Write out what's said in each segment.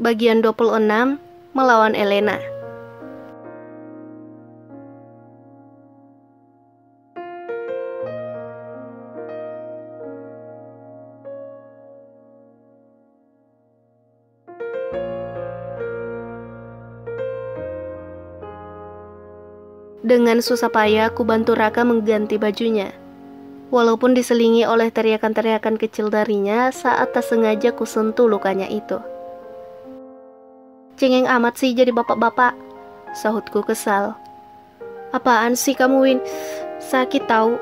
Bagian 26, melawan Elena. Dengan susah payah aku bantu Raka mengganti bajunya. Walaupun diselingi oleh teriakan-teriakan kecil darinya saat tak sengaja ku sentuh lukanya itu. "Cengeng amat sih jadi bapak-bapak," sahutku kesal. "Apaan sih kamu, Win? Sakit tahu,"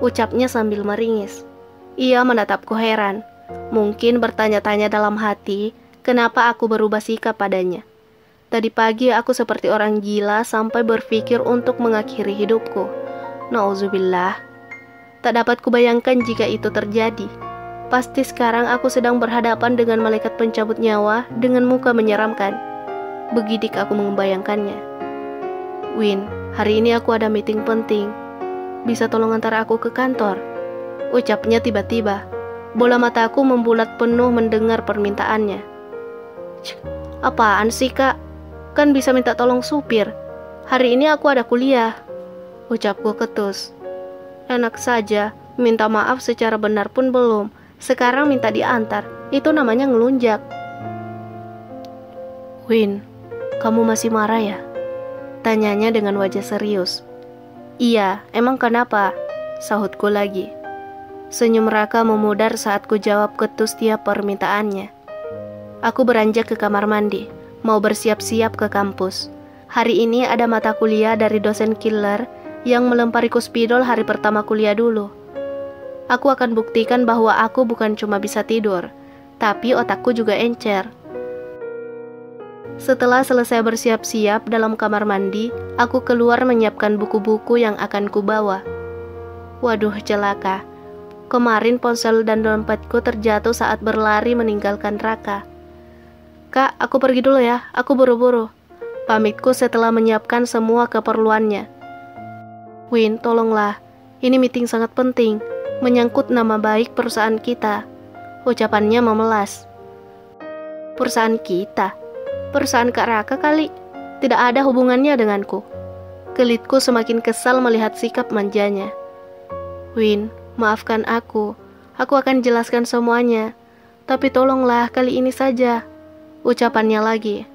ucapnya sambil meringis. Ia menatapku heran, mungkin bertanya-tanya dalam hati kenapa aku berubah sikap padanya. Tadi pagi aku seperti orang gila sampai berpikir untuk mengakhiri hidupku. Nauzubillah. Tak dapat kubayangkan jika itu terjadi. Pasti sekarang aku sedang berhadapan dengan malaikat pencabut nyawa dengan muka menyeramkan. Begidik aku membayangkannya. "Win, hari ini aku ada meeting penting. Bisa tolong antar aku ke kantor?" ucapnya tiba-tiba. Bola mataku membulat penuh mendengar permintaannya. "Apaan sih, Kak? Kan bisa minta tolong supir. Hari ini aku ada kuliah," ucapku ketus. Enak saja, minta maaf secara benar pun belum. Sekarang minta diantar, itu namanya ngelunjak. "Win, kamu masih marah ya?" tanyanya dengan wajah serius. "Iya, emang kenapa?" sahutku lagi. Senyum Raka memudar saat ku jawab ketus tiap permintaannya. Aku beranjak ke kamar mandi, mau bersiap-siap ke kampus. Hari ini ada mata kuliah dari dosen killer yang melempariku spidol hari pertama kuliah dulu. Aku akan buktikan bahwa aku bukan cuma bisa tidur, tapi otakku juga encer. Setelah selesai bersiap-siap dalam kamar mandi, aku keluar menyiapkan buku-buku yang akan kubawa. Waduh, celaka. Kemarin ponsel dan dompetku terjatuh saat berlari meninggalkan Raka. "Kak, aku pergi dulu ya, aku buru-buru," pamitku setelah menyiapkan semua keperluannya. "Win, tolonglah, ini meeting sangat penting, menyangkut nama baik perusahaan kita," ucapannya memelas. "Perusahaan kita? Perusahaan Kak Raka kali, tidak ada hubungannya denganku." Kelitku semakin kesal melihat sikap manjanya. "Win, maafkan aku akan jelaskan semuanya, tapi tolonglah kali ini saja," ucapannya lagi.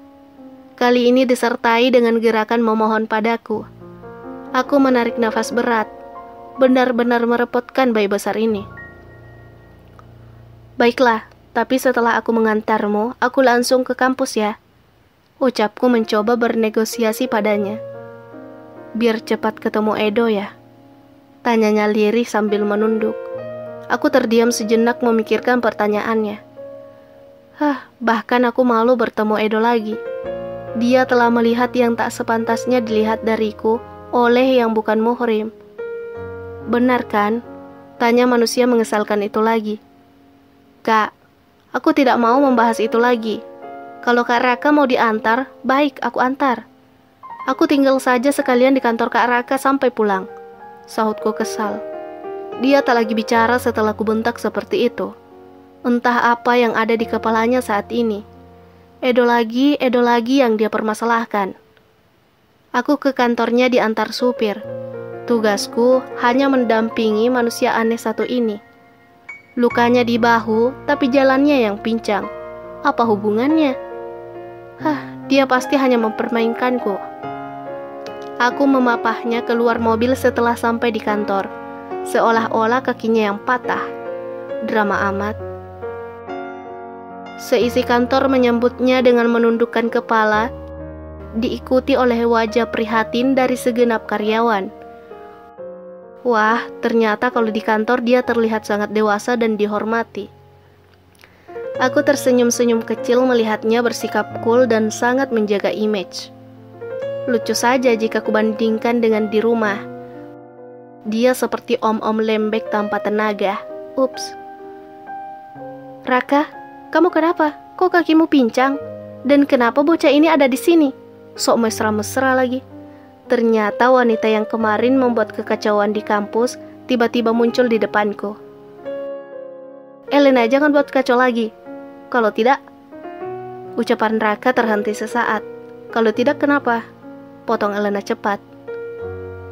Kali ini disertai dengan gerakan memohon padaku. Aku menarik nafas berat, benar-benar merepotkan bayi besar ini. "Baiklah, tapi setelah aku mengantarmu, aku langsung ke kampus ya," ucapku mencoba bernegosiasi padanya. "Biar cepat ketemu Edo ya?" tanyanya lirih sambil menunduk. Aku terdiam sejenak memikirkan pertanyaannya. Bahkan aku malu bertemu Edo lagi. Dia telah melihat yang tak sepantasnya dilihat dariku oleh yang bukan muhrim. "Benar kan?" tanya manusia mengesalkan itu lagi. "Kak, aku tidak mau membahas itu lagi. Kalau Kak Raka mau diantar, baik aku antar. Aku tinggal saja sekalian di kantor Kak Raka sampai pulang," sahutku kesal. Dia tak lagi bicara setelah ku bentak seperti itu. Entah apa yang ada di kepalanya saat ini. Edo lagi yang dia permasalahkan. Aku ke kantornya diantar supir. Tugasku hanya mendampingi manusia aneh satu ini. Lukanya di bahu, tapi jalannya yang pincang. Apa hubungannya? Dia pasti hanya mempermainkanku. Aku memapahnya keluar mobil setelah sampai di kantor, seolah-olah kakinya yang patah. Drama amat. Seisi kantor menyambutnya dengan menundukkan kepala, diikuti oleh wajah prihatin dari segenap karyawan. Wah, ternyata kalau di kantor dia terlihat sangat dewasa dan dihormati. Aku tersenyum-senyum kecil melihatnya bersikap cool dan sangat menjaga image. Lucu saja jika kubandingkan dengan di rumah. Dia seperti om-om lembek tanpa tenaga. Ups. "Raka, kamu kenapa? Kok kakimu pincang? Dan kenapa bocah ini ada di sini? Sok mesra-mesra lagi." Ternyata wanita yang kemarin membuat kekacauan di kampus tiba-tiba muncul di depanku. "Elena, jangan buat kacau lagi. Kalau tidak..." Ucapan Raka terhenti sesaat. Kalau tidak kenapa? Potong Elena cepat.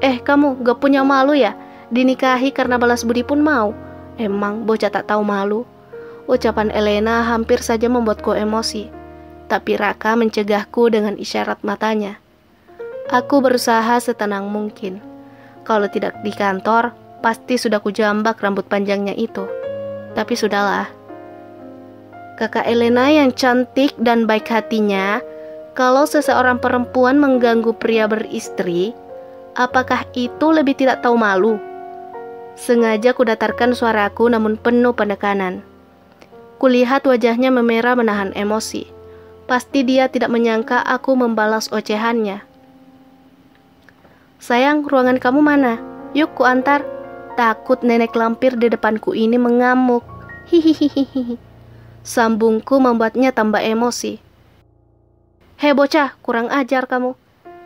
Kamu gak punya malu ya? Dinikahi karena balas budi pun mau? Emang bocah tak tahu malu. Ucapan Elena hampir saja membuatku emosi. Tapi Raka mencegahku dengan isyarat matanya. Aku berusaha setenang mungkin. Kalau tidak di kantor, pasti sudah kujambak rambut panjangnya itu. Tapi sudahlah. Kakak Elena yang cantik dan baik hatinya, kalau seseorang perempuan mengganggu pria beristri, apakah itu lebih tidak tahu malu? Sengaja kudatarkan suaraku namun penuh penekanan. Kulihat wajahnya memerah menahan emosi. Pasti dia tidak menyangka aku membalas ocehannya. Sayang, ruangan kamu mana? Yuk kuantar. Takut nenek lampir di depanku ini mengamuk. Hihihihihi. Sambungku membuatnya tambah emosi. Hei bocah, kurang ajar kamu.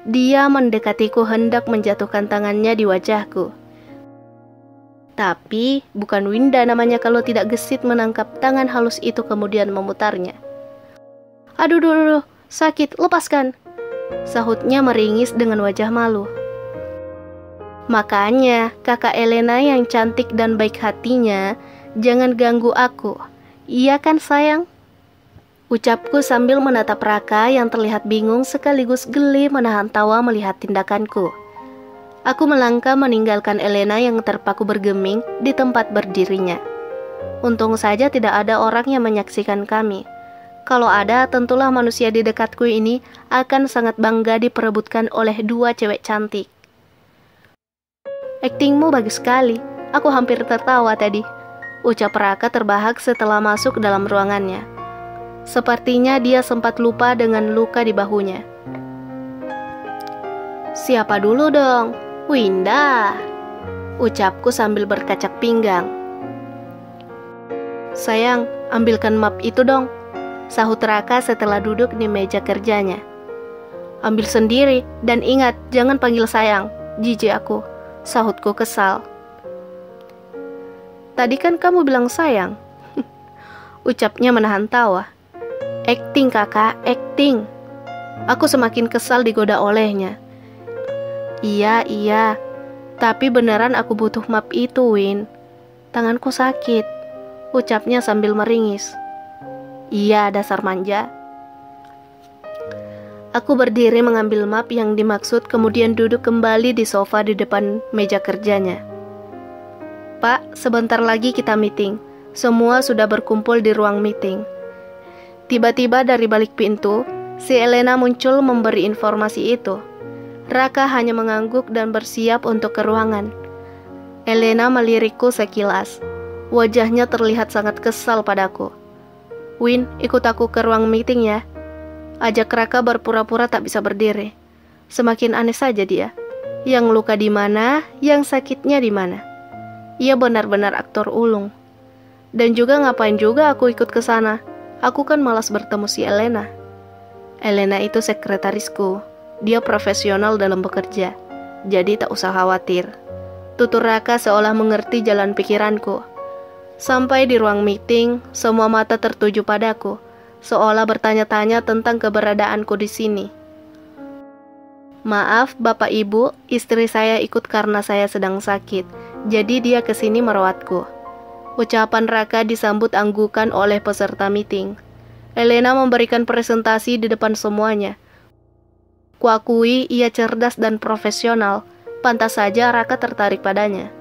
Dia mendekatiku hendak menjatuhkan tangannya di wajahku. Tapi bukan Winda namanya kalau tidak gesit menangkap tangan halus itu kemudian memutarnya. Aduh, sakit, lepaskan. Sahutnya meringis dengan wajah malu. Makanya kakak Elena yang cantik dan baik hatinya, jangan ganggu aku. Iya kan sayang? Ucapku sambil menatap Raka yang terlihat bingung sekaligus geli menahan tawa melihat tindakanku. Aku melangkah meninggalkan Elena yang terpaku bergeming di tempat berdirinya. Untung saja tidak ada orang yang menyaksikan kami. Kalau ada, tentulah manusia di dekatku ini akan sangat bangga diperebutkan oleh dua cewek cantik. Aktingmu bagus sekali, aku hampir tertawa tadi. Ucap Raka terbahak setelah masuk dalam ruangannya. Sepertinya dia sempat lupa dengan luka di bahunya. Siapa dulu dong? Winda, ucapku sambil berkacak pinggang. Sayang, ambilkan map itu dong, sahut Raka setelah duduk di meja kerjanya. Ambil sendiri, dan ingat, jangan panggil sayang, jijik aku, sahutku kesal. Tadi kan kamu bilang sayang. Ucapnya menahan tawa. Akting kakak, akting. Aku semakin kesal digoda olehnya. Iya, tapi beneran aku butuh map itu, Win. Tanganku sakit, ucapnya sambil meringis. Iya, dasar manja. Aku berdiri mengambil map yang dimaksud kemudian duduk kembali di sofa di depan meja kerjanya. Pak, sebentar lagi kita meeting. Semua sudah berkumpul di ruang meeting. Tiba-tiba dari balik pintu, si Elena muncul memberi informasi itu. Raka hanya mengangguk dan bersiap untuk ke ruangan. Elena melirikku sekilas. Wajahnya terlihat sangat kesal padaku. Win, ikut aku ke ruang meeting ya. Ajak Raka berpura-pura tak bisa berdiri. Semakin aneh saja dia. Yang luka di mana, yang sakitnya di mana. Ia benar-benar aktor ulung. Dan juga ngapain juga aku ikut ke sana? Aku kan malas bertemu si Elena. Elena itu sekretarisku. Dia profesional dalam bekerja. Jadi tak usah khawatir. Tutur Raka seolah mengerti jalan pikiranku. Sampai di ruang meeting, semua mata tertuju padaku, seolah bertanya-tanya tentang keberadaanku di sini. Maaf, Bapak Ibu, istri saya ikut karena saya sedang sakit. Jadi dia kesini merawatku. Ucapan Raka disambut anggukan oleh peserta meeting. Elena memberikan presentasi di depan semuanya. Kuakui ia cerdas dan profesional. Pantas saja Raka tertarik padanya.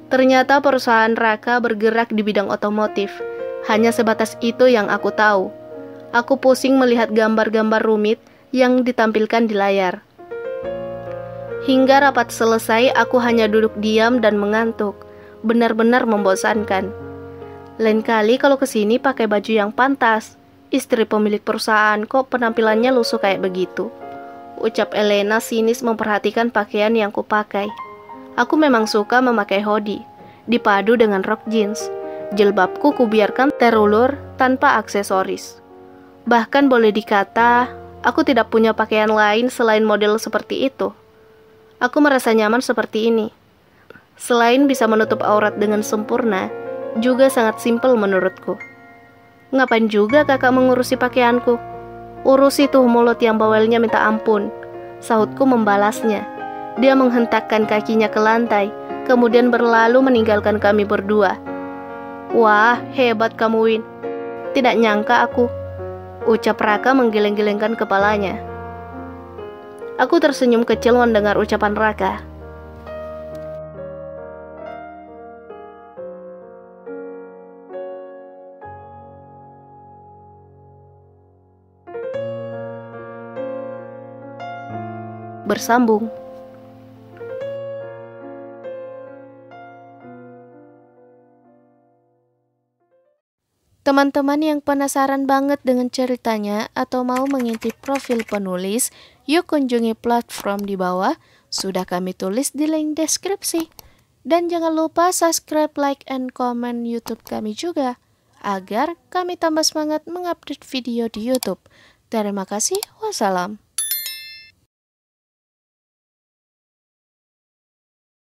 Ternyata perusahaan Raka bergerak di bidang otomotif. Hanya sebatas itu yang aku tahu. Aku pusing melihat gambar-gambar rumit yang ditampilkan di layar. Hingga rapat selesai, aku hanya duduk diam dan mengantuk. Benar-benar membosankan. Lain kali kalau kesini pakai baju yang pantas. Istri pemilik perusahaan kok penampilannya lusuh kayak begitu. Ucap Elena sinis memperhatikan pakaian yang kupakai. Aku memang suka memakai hoodie, dipadu dengan rok jeans. Jilbabku kubiarkan terulur tanpa aksesoris. Bahkan boleh dikata, aku tidak punya pakaian lain selain model seperti itu. Aku merasa nyaman seperti ini. Selain bisa menutup aurat dengan sempurna, juga sangat simpel menurutku. Ngapain juga kakak mengurusi pakaianku? Urusi tuh mulut yang bawelnya minta ampun, sahutku membalasnya. Dia menghentakkan kakinya ke lantai, kemudian berlalu meninggalkan kami berdua. Wah, hebat kamu, Win. Tidak nyangka aku, ucap Raka menggeleng-gelengkan kepalanya. Aku tersenyum kecil mendengar ucapan Raka. Bersambung. Teman-teman yang penasaran banget dengan ceritanya atau mau mengintip profil penulis, yuk kunjungi platform di bawah, sudah kami tulis di link deskripsi. Dan jangan lupa subscribe, like, and comment YouTube kami juga, agar kami tambah semangat mengupdate video di YouTube. Terima kasih, wassalam.